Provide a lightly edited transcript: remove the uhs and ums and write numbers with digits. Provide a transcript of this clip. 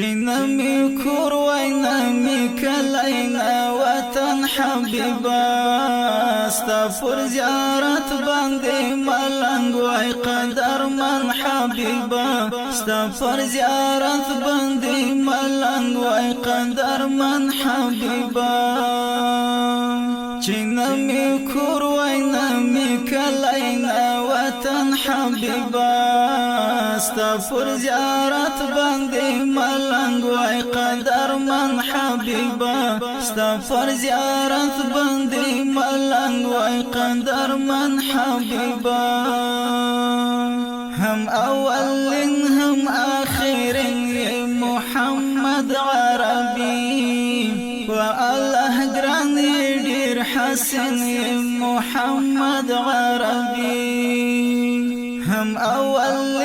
نمی کور وای نمی کلینا وطن حبیبا ستا پر زیارت باندې ملنګ وای قدر من حبیبا ستا پر زیارت باندې ملنګ وای قدر من حبیبا نمی کور وای نمی کلینا وطن حبیبا ستا پر زیارت باندې ملنګ وای قدر من حبیبا ستا پر زیارت باندې ملنګ وای قدر من حبیبا هم اول هم آخر محمد عربي والله گران دیر حسن محمد عربي هم اول